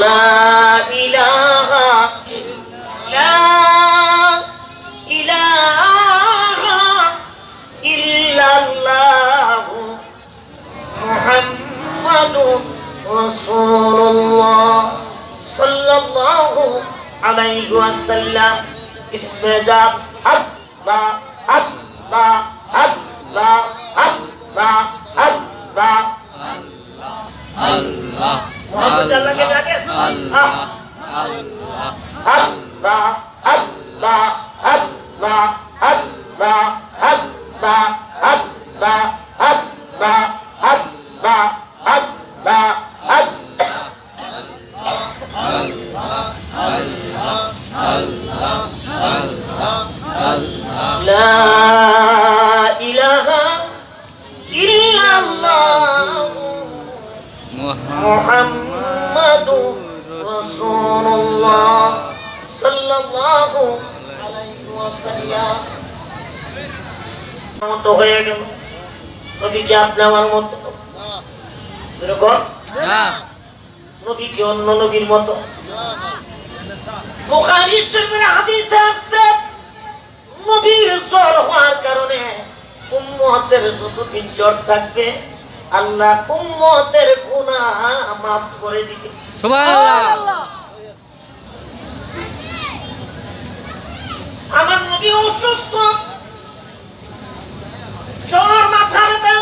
লা ইলাহা লা ইলাহা ইল্লাল্লাহ মুহাম্মাদুর রাসূলুল্লাহ সাল্লাল্লাহু আলাইহি ওয়াসাল্লাম। ইসমে জাত আল্লাহ আল্লাহ আল্লাহ আল্লাহ আল্লাহ আল্লাহ মোহাম্মদ আল্লাহকে ডাকেন আল্লাহ আল্লাহ আল্লাহ আল্লাহ আল্লাহ আল্লাহ আল্লাহ আল্লাহ আল্লাহ আল্লাহ আল্লাহ লা ইলাহা ইল্লাল্লাহ মুহাম্মাদুর রাসূলুল্লাহ সাল্লাল্লাহু আলাইহি ওয়াসাল্লাম। মতো হয়ে গেল নবী কি আপনি আমার মতো এরকম না নবী কি অন্য নবীর মতো? বুখারী শরীফের হাদিসে আছে নবীর জ্বর হওয়ার কারণে উম্মতের যতদিন জ্বর থাকবে আল্লাহ উম্মতের গুনাহ মাফ করে দিবে। সুবহানাল্লাহ। আমার নবী অসুস্থ, জ্বর, মাথা ব্যথা,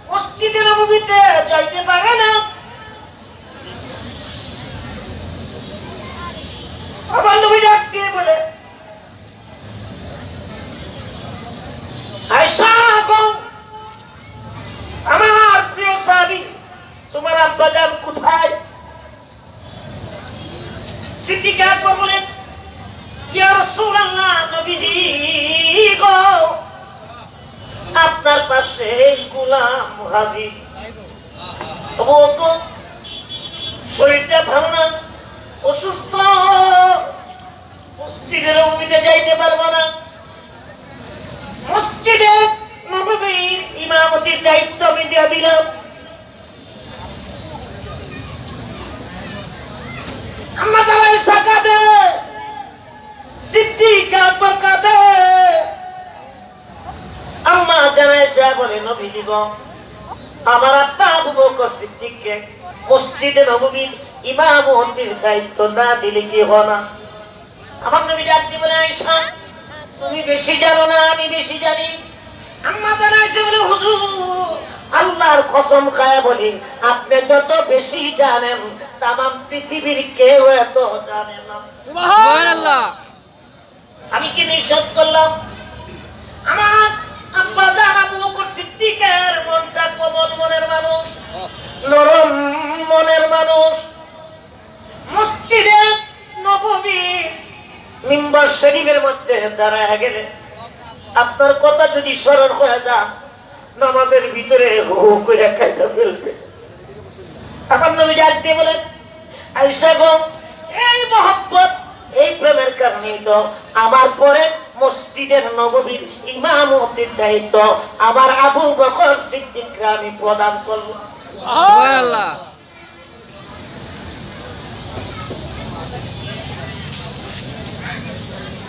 মসজিদে নববীতে যাইতে পারে না। আমার নবী ডাক দিয়ে বলে, আয়েশা গো, আমার প্রিয় সাহাবী, তোমার আব্বাজান কোথায়? সিদ্দিকা বলেন, ইয়া রাসূলুল্লাহ, নবীজি গো, আপনার পাশে গোলাম হাজির। ও তো শরীরটা ভালো না, অসুস্থ, মসজিদের নববীতে যাইতে পারবো না। মসজিদে নববীর ইমামতির দায়িত্ব আমি দিয়ে দিলাম। আম্মা জানাই সাকাদে, সিদ্দিকা আকবর কাদে। আম্মা জানাই সা বলে, নবীজি গো, আমার আব্বা আবু বকর সিদ্দিককে মসজিদে নববীর ইমামতির দায়িত্ব না দিলে কি হয় না? আমার নবী ডাক দিয়ে বলে, আয়েশা তুমি বেশি জানো না, আমি বেশি জানি। আম্মা জানাইছে বলে, হুজুর আল্লাহর কসম খায় বলি, আপনি যত বেশি জানেন তামাম পৃথিবীর কেউ এত জানে না। সুবহানাল্লাহ। আমি কি নিষেধ করলাম? আমার আব্বা জান আবু বকর সিদ্দিকের মনটা কোমল মনের মানুষ, নরম মনের মানুষ। মসজিদে নববী মিম্বার শরীফের মধ্যে দাঁড়ায় গেলে আপনার কথা যদি স্মরণ হয়ে যায়, নামাজের ভিতরে হু হু করে খাইতে ফেলবে। আমার নবী ডাক দিয়ে বলেন, আয়েশা গো, এই মহব্বত, এই প্রেমের কারণেই তো আমার পরে মসজিদের নববীর ইমামতির দায়িত্ব আমার আবু বকর সিদ্দিককে আমি প্রদান করব। সুবহানাল্লাহ।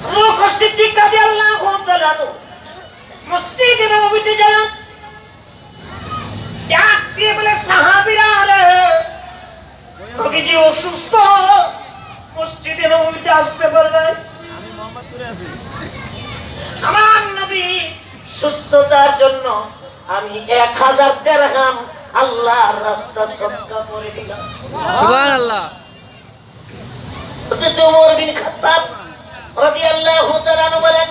আবু বকর সিদ্দিক রাদিয়াল্লাহু তাআলা মসজিদে নববীতে যান, ডাক দিয়ে বলে, সাহাবীরা রে, নবীজি অসুস্থ, মসজিদে নববীতে আসতে পারে না। আমার নবী সুস্থতার জন্য আমি 1000 দিরহাম আল্লাহর রাস্তা সদকা করে দিলাম। সুবহানাল্লাহ। হযরত ওমর বিন খাত্তাব রাদিয়াল্লাহু তাআলা বলেন,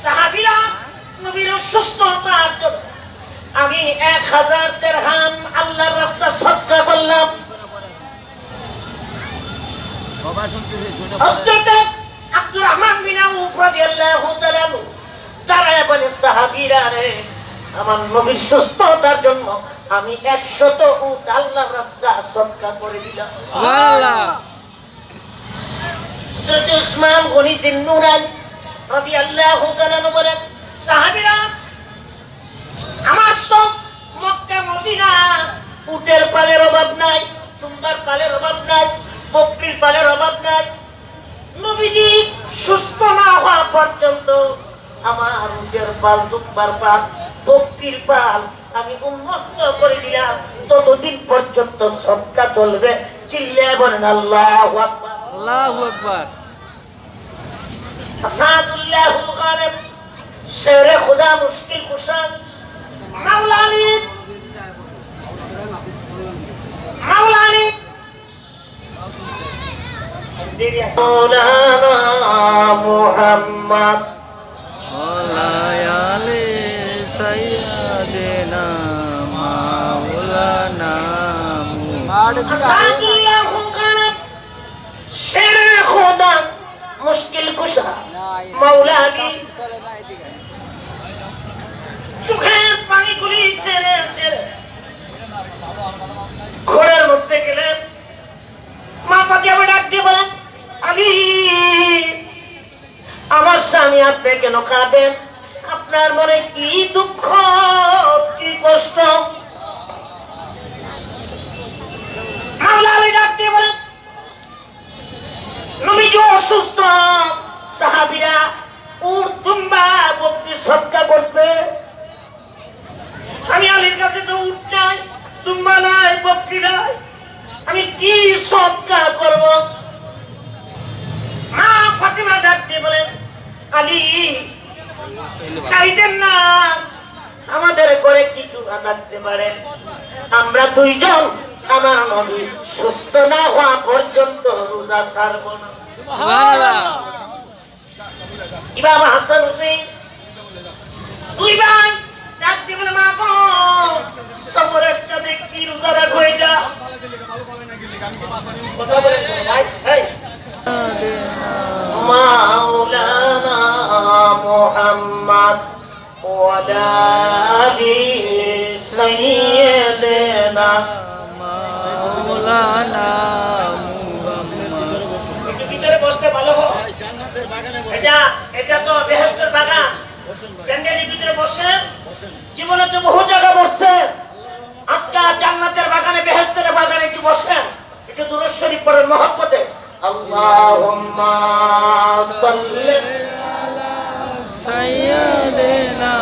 সাহাবীরা নবীর সুস্থতার জন্য আমি 1000 দিরহাম আল্লাহর রাস্তা সদকা করলাম। হযরত আব্দুর রহমান বিন আউফ রাদিয়াল্লাহু তাআলা দাঁড়ায় বলে, সাহাবীরা রে, আমার নবীর সুস্থতার জন্য আমি 100 উট আল্লাহর রাস্তা সদকা করে দিলাম। সুবহানাল্লাহ। হযরত উসমান গনি জিন্নুরান রাদিয়াল্লাহু তাআলা বলেন, সাহাবীরা আমার সব মক্কা মদিনা উটের পালের অভাব নাই, তুম্বার পালের অভাব নাই, বকরি পালের অভাব নাই। নবীজি সুস্থ না হওয়া পর্যন্ত আমার উটের পাল, দুম্বার পাল, বকরির পাল আমি উন্মুক্ত করে দিলাম। ততদিন পর্যন্ত সদকা চলবে। চিল্লায় বলেন আল্লাহু আকবার। আল্লাহু আকবার। আসাদুল্লাহুল গালিব, শেরে খুদা, মুশকিল কুশা, মাওলা আলী, মাওলা আলী মাওলানা মুহাম্মদ মওলায়ালে সাইয়্যিদিনা মাওলানা আসাদুল্লাহুল গালিব, শেরে খুদা, মুশকিল কুশা, মাওলা আলী চোখের পানিগুলি ছেড়ে ছেড়ে ঘোড়ার মধ্যে গেলেন। মা ফাতেমা ডাক দিয়ে বলেন, আলী, আমার স্বামী আপনি কেন কাঁদেন? আপনার মনে কি দুঃখ, কি কষ্ট? মাওলা আলী ডাক দিয়ে বলেন, নবীজি অসুস্থ, সাহাবীরা উট, দুম্বা, বকরি সদকা করছে। আমি আলীর কাছে তো উট নাই, দুম্বা নাই, বকরি নাই, আমি কি সদকা করব? মা ফাতেমা ডাক দিয়ে বলেন, আলী, কাইদেন না, আমাদের ঘরে কিছু না থাকতে পারে, আমরা দুইজন আমার নবী সুস্থ না হওয়া পর্যন্ত রোজা ছাড়ব না। সুবহানাল্লাহ। ইমাম হাসান হুসেন দুই ভাই ডাক দিয়ে বলে, মা গো, সবরের চাঁদে কি রোজা রাখো? এটা কথা বলেন তো ভাই। এই মাওলানা মুহাম্মদ ওয়ালা আলি সাইয়্যিদিনা মাওলানা মুহাম্মদ। একটু ভিতরে বসতে ভালো হয়। এটা তো বেহেশতের বাগান। প্যান্ডেলের ভিতরে বসেন, জীবনে তো বহু জায়গা বসছেন, আজকে জান্নাতের বাগানে, বেহেশতের বাগানে একটু বসেন, একটু দুরূদ শরীফ পড়েন মহব্বতে। আল্লাহুম্মা সাল্লি আলা সাইয়্যিদিনা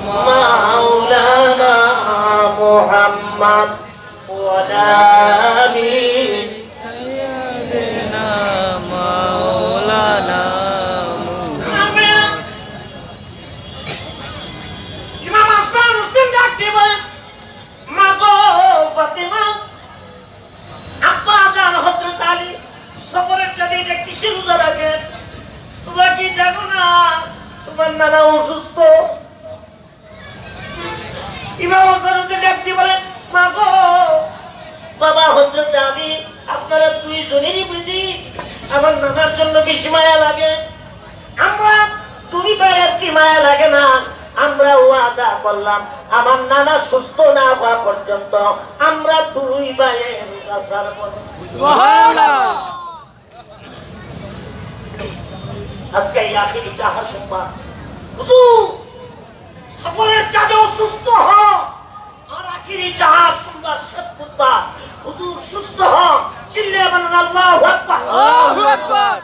মাওলানা মুহাম্মদ ওয়ালা আলি সাইয়্যিদিনা মাওলানা মুহাম্মদ। ইমাম হাসান হুসেন ডাক দিয়ে বলেন, মা গো ফাতেমা, আব্বা জান হযরত আলী সফরের চাঁদে এটা কিসের রোজা রাখেন? তোমরা কি জানো না তোমার নানা অসুস্থ? ইমাম হাসান হুসেন ডাক দিয়ে বলেন, মা গো, বাবা হযরত আলী, আপনারা দুইজনেরই বুঝি আমার নানার জন্য বেশি মায়া লাগে। আমরা তুমি ভাই আর কি মায়া লাগে না? আমরা ওয়াদা করলাম আমার নানা সুস্থ না হওয়া পর্যন্ত আমরা দুই ভাইয়ের রোজা ছাড়ব না। সুবহানাল্লাহ। আজকে এই আখিরি চাহা সোমবার, হুজুর সফরের চাঁদে অসুস্থ হন, আর আখিরি চাহা সোমবার শেষ বুধবার হুজুর সুস্থ হন। চিল্লিয়ে বলেন আল্লাহু আকবার। আল্লাহু আকবার।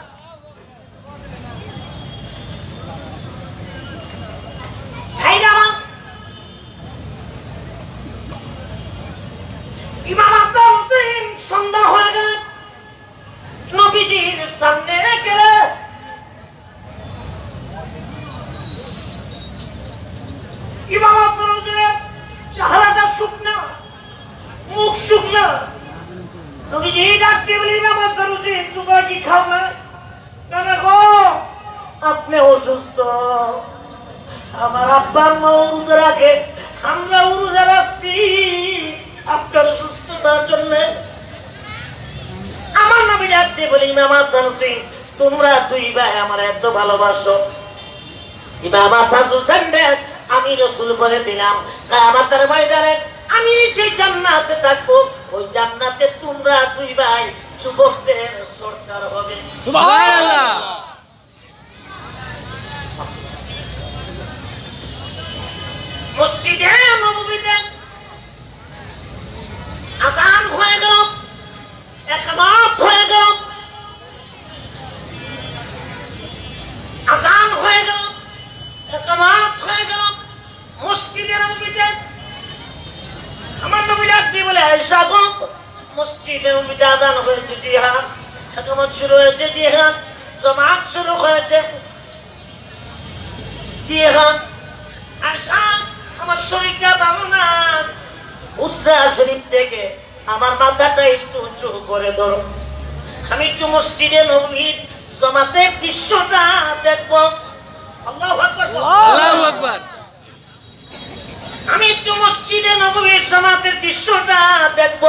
ইমাম হাসান হুসেন সন্ধ্যা হয়ে গেল, নবীজির সামনে গেলে ইমাম হাসান হুসেনের চেহারাটা শুকনা, মুখ শুকনা। নবীজি ডাক দিয়ে বলে, ইমাম হাসান হুসেন, তোমরা কি খাও না? না গো, আপনি অসুস্থ, আমার আব্বা আম্মা রোজা রাখে, আমরা রোজা রাখছি আপনার সুস্থতার জন্য। আমার নবী ডাক দিয়ে বলি, ইমাম হাসান হুসেন, তোমরা দুই ভাই আমার এত ভালোবাসো, ইমাম হাসান হুসেন আমি রাসূল বলে দিলাম, কিয়ামতের ময়দানে আমি যে জান্নাতে থাকবো, ওই জান্নাতে তোমরা দুই ভাই যুবকদের সরকার হবে। সুবহানাল্লাহ। মসজিদে নববীতে আযান হয়ে গেল, ইকামত হয়ে গেল, মসজিদে আযান হয়েছে জিহাদ, একামত শুরু হয়েছে জিহাদ, জামাত শুরু হয়েছে জিহাদ। আশা আমার শরীরটা ভালো না, হুজরা শরীফ থেকে আমার মাথাটা একটু উঁচু করে ধরো, আমি একটু মসজিদে নববীর জামাতের দৃশ্যটা দেখব। আল্লাহু আকবার, আল্লাহু আকবার। আমি একটু মসজিদে নববীর জামাতের দৃশ্যটা দেখব।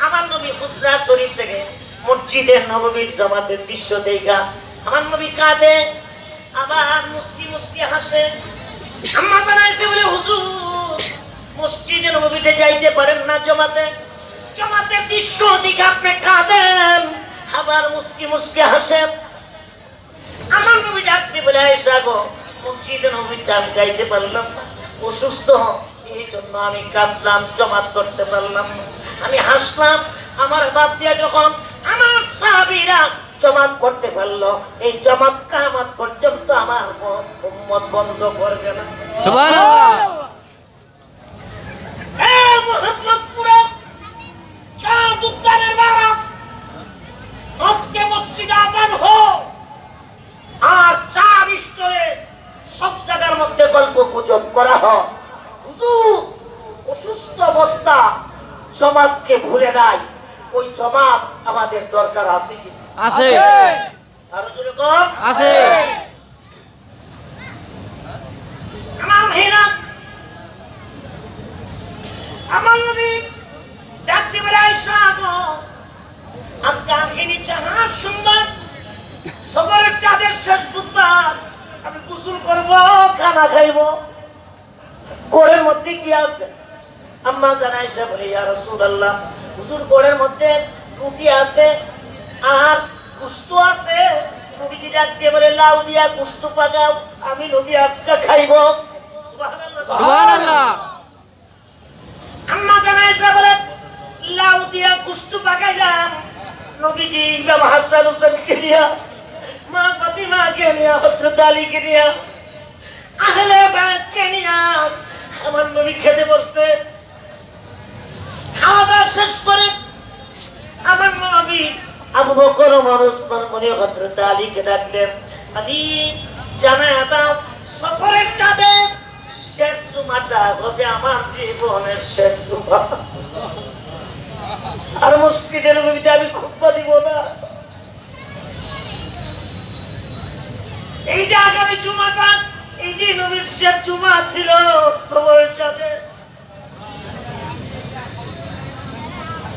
আমার নবী হুজরা শরীফ থেকে মসজিদে নববীর জামাতের দৃশ্য দেখা আমার নবী কাঁদে, আবার মুস্কি মুস্কি হাসে। আম্মা জানাইছে বলে হুজুর মসজিদে নববীতে যাইতে পারেন না, জামাতের দৃশ্য দেখে আপনি কাঁদেন, আবার মুস্কি মুস্কি হাসেন। আমার নবী ডাকতে বলে আয়েশা গো, মসজিদে নববীতে আমি যাইতে পারলাম না, অসুস্থ, এই জন্য আমি কাঁদলাম, জামাত করতে পারলাম না। আমি হাসলাম, আমার বাদ দিয়া যখন আমার সাহাবীরা জামাত করতে পারলো, এই জামাত কিয়ামত পর্যন্ত আমার উম্মত বন্ধ করবে না। সুবহানাল্লাহ। এ মুহাম্মদপুরে চাঁদ উদ্যানের বারাত, আজকে মসজিদে আযান হোক আর চার স্তরে সব জায়গার মধ্যে গল্প গুজব করা হয়, হুজুর অসুস্থ অবস্থা জামাতকে ভুলে নাই, ওই জামাত আমাদের দরকার আছে কি? আছে, আরো জোরে কর। আছে। আমার ভাইরা, আমার নবী ডাকতে বলে আয়েশা গো, আজকে আখিরি চাঁদ সুন্দর, সবরের চাঁদের শেষ বুধবার, আমি গোসল করব, খানা খাইব, ঘরের মধ্যে কি আছে? আম্মা জান আয়েশা বলে ইয়া রাসূলুল্লাহ, হুজুর ঘরের মধ্যে রুটি আছে আর গোশত আছে। নবীজি ডাক দিয়ে বলে লাউ দিয়া গোশত পাকাও, আমি নবী আজকে খাইব। সুবহানাল্লাহ, সুবহানাল্লাহ। আম্মা জান আয়েশা বলে লাউ দিয়া গোশত পাকাইলাম, নবীজি ইমাম হাসান হোসেনকে নিয়া, মা ফাতিমাকে নিয়া, হযরত আলীকে নিয়া, আহলে বাইতকে নিয়া আমার নবী খেতে বসতে। খাওয়া দাওয়া শেষ করে আমার নবী আবু বকর, ওমর, ওসমান গনি, হযরত আলীকে ডাকলেন, আলী জানায়া দাও সফরের চাঁদে শেষ জুমাটা হবে আমার জীবনের শেষ জুমা, আর মসজিদের নবীতে আমি খুতবা দিব না। এই যে আগামী জুমাটা, এই যে নবীর শেষ জুমা ছিল সফরের চাঁদে,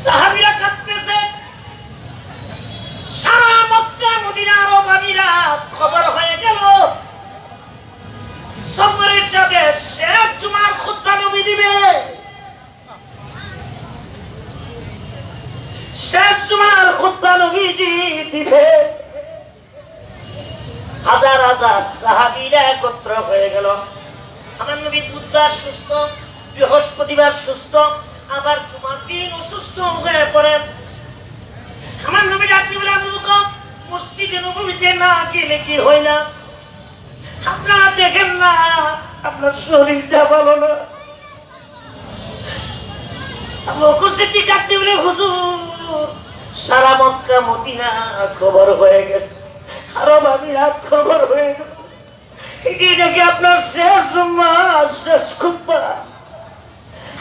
সাহাবীরা কাঁদতেছে, সারা মক্কা মদিনা আরব আমিরাত খবর হয়ে গেল সফরের চাঁদে শেষ জুমার খুতবা নবী দিবে, শেষ জুমার খুতবা নবীজি দিবে। হাজার হাজার সাহাবীরা একত্র হয়ে গেল। আমার নবী বুধবার সুস্থ, বৃহস্পতিবার সুস্থ, আবার জুমার দিন অসুস্থ হয়ে পড়েন। আমার নবী ডাকতে বলে আবু বকর, মসজিদে নববীতে না গেলে কি হয় না? আপনারা দেখেন না আপনার শরীরটা ভালো না। আবু বকর সিদ্দিক ডাকতে বলে হুজুর সারা মক্কা মদিনা খবর হয়ে গেছে, আরব আমিরাত খবর হয়ে গেছে, এটি নাকি আপনার শেষ জুমা, শেষ খুতবা।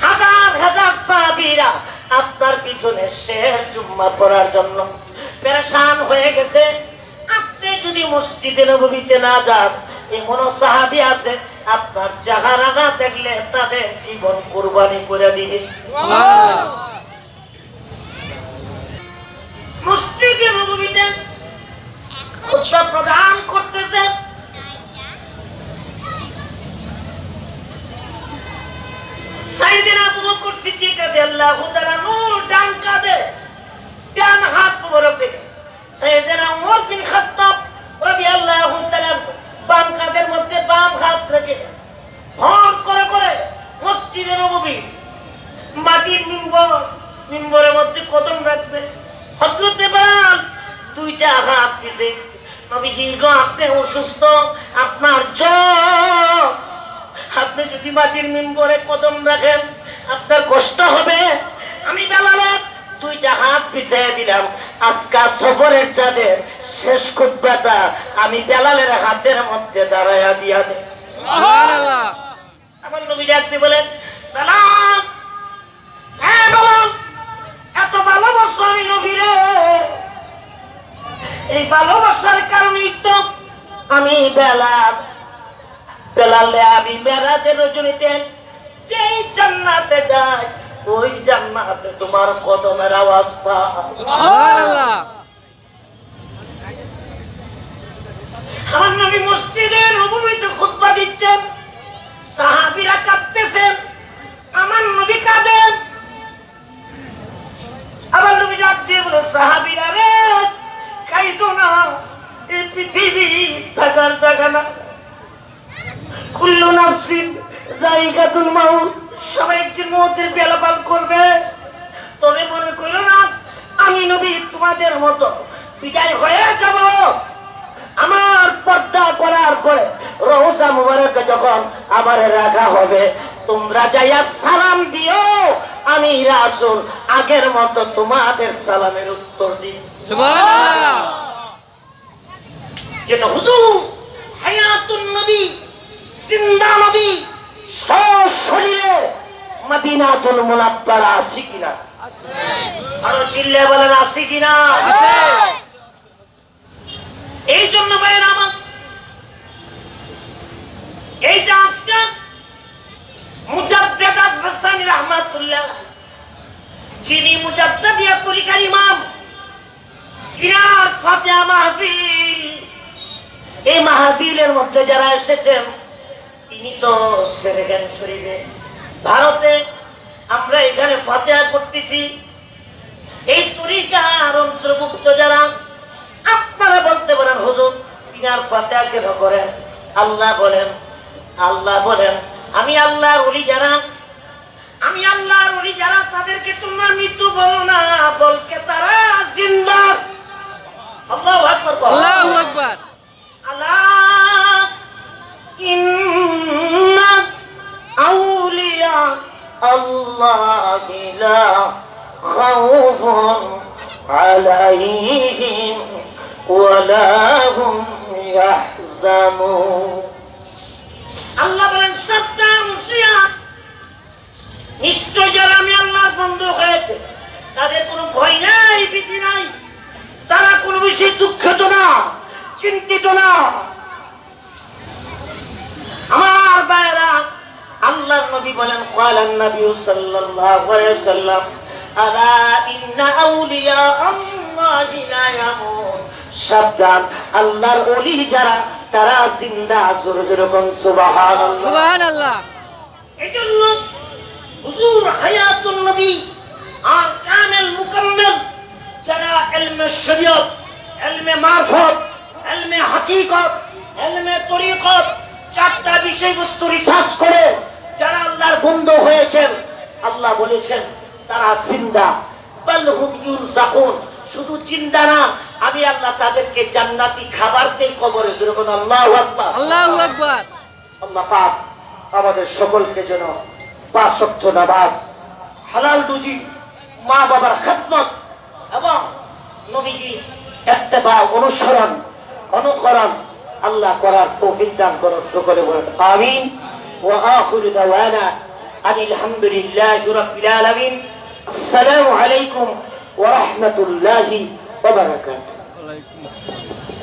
হাজার হাজার সাহাবীরা আপনার পিছনে শেষ জুম্মা পড়ার জন্য পেরেশান হয়ে গেছে। আপনি যদি মসজিদে নববীতে না যান, এমন সাহাবী আছে আপনার চেহারা না দেখলে তাদের জীবন কুরবানি করে দিবে। মসজিদে নববীতে খুতবা প্রদান করতেছে সাইয়েদনা আবু বকর সিদ্দিক রাদিয়াল্লাহু তাআলা নূর, ডান কাঁধে ডান হাত মোবারক রেখে সাইয়েদনা ওমর বিন খাত্তাব রাদিয়াল্লাহু তাআলা বাম কাঁধের মধ্যে বাম হাত রেখে ভর করে করে মসজিদে নববী মাটির মিম্বরের মধ্যে কদম রাখবে। হযরত বেলাল দুইটা হাত পিছে, নবীজি গো আপনি অসুস্থ, আপনার জ্বর, আপনি যদি মাটির মিম্বরে কদম রাখেন আপনার কষ্ট হবে। আমি বেলালের দুইটা হাত পিছিয়ে দিলাম। আজকা সফরের চাঁদে শেষ খুতবাটা আমি বেলালের হাতের মধ্যে দাঁড়াইয়া দিয়া দে। সুবহানাল্লাহ। আমার নবী ডাকতে বলেন, বেলাল, হ্যাঁ বেলাল, এত ভালোবাসো আমি নবীরে, এই ভালোবাসার কারণেই তো আমি বেলালে আমি মেরাজের রজনীতে যেই জান্নাতে যাই, ওই জান্নাতে তোমার কদমের আওয়াজ পাই। সুবহানাল্লাহ। আমার নবী মসজিদে নববীতে খুতবা দিচ্ছেন, সাহাবীরা কাঁদতেছেন, আমার নবী কাঁদেন। আমার নবী ডাক দিয়ে বলে, সাহাবীরা রে কাইদো না, এই পৃথিবী থাকার জায়গা না, কুল্লু নাফসিন যায়িকাতুল মাউত, সবাই একদিন মৌতের পেয়ালা পান করবে। তবে মনে করো না আমি নবী তোমাদের মতো বিদায় হয়ে যাব। আমার পর্দা করার পরে রওজা মুবারকে যখন আবার রাখা হবে, তোমরা যাইয়া সালাম দিও, আমি রাসূল আগের মতো তোমাদের সালামের উত্তর দিই। সুবহানাল্লাহ। যেন হুজুর হায়াতুন নবী, জিন্দা নবী সশরীরে মদিনাতুল মুনাওয়ারা আছে কিনা? আরো চিল্লে বলেন আছে কিনা? আছে। এই জন্য ভাইয়ের আমার, এই যে আজকে মুজাদ্দেদ হাসানী রাহমাতুল্লাহ, যিনি মুজাদ্দেদিয়া তরিকার ইমাম, ইনার ফাতিহা মাহফিল, এই মাহফিলের মধ্যে যারা এসেছেন, তিনি তো সেরেগান শরীফে ভারতে, আমরা এখানে ফাতিহা করতেছি, এই তরিকার অন্তর্ভুক্ত যারা, আপনারা বলতে পারেন হুজুর ইনার ফাতিহা কেন করেন? আল্লাহ বলেন আমি আল্লাহর ওলি যারা, আমি আল্লাহর ওলি যারা, তাদেরকে তোমরা মৃত্যু বলো না, বলকে তারা জিন্দা। আল্লাহু আকবার। আল্লাহু আকবার। আল্লাহ ইন্না আউলিয়া আল্লাহি লা খাউফুন আলাইহিম ওয়া লা হুম ইয়াহজানুন। আল্লাহ বলেন, সাবধান হুঁশিয়ার, নিশ্চয় যারা আমি আল্লাহর বন্ধু হয়েছে তাদের কোনো ভয় নাই, ভীতি নাই, তারা কোনো বিষয়ে দুঃখিত না, চিন্তিত না। আমার ভাইরা, আল্লাহর নবী বলেন, ক্বালান নবী সাল্লাল্লাহু আলাইহি ওয়াসাল্লাম, আলা ইন্না আউলিয়া আল্লাহি লা ইয়ামুত। সাবধান, আল্লাহর ওলি যারা, তারা জিন্দা। জোরে জোরে কোন সুবহানাল্লাহ। সুবহানাল্লাহ। এজন্য হুজুর হায়াতুন নবী আর কামেল মুকাম্মেল যারা ইলমে শরীয়ত, ইলমে মারফত, ইলমে হাকিকত, ইলমে তরিকত, চারটা বিষয়বস্তু রিসার্চ করে যারা আল্লাহর বন্ধু হয়েছেন, আল্লাহ বলেছেন তারা জিন্দা, বাল হুম ইউরজাকুন। শুধু জিন্দা না, আমি আল্লাহ তাদেরকে জান্নাতি খাবার দেই কবরে। যেরকম আল্লাহু আকবার। আল্লাহু আকবার। আল্লাহ পাক আমাদের সকলকে যেন 5 ওয়াক্ত নামাজ, হালাল রুজি, মা বাবার খেদমত এবং নবীজি ইত্তেবা, অনুসরণ, অনুকরণ আল্লাহ করার তৌফিক দান করুন। সকলে বলেন আমিন। ওয়া আখিরু দাওয়ানা আনিল হামদুলিল্লাহি রাব্বিল আলামিন। আসসালামু আলাইকুম ওয়া রাহমাতুল্লাহি ওয়া বারাকাতুহু। ওয়ালাইকুম আসসালাম।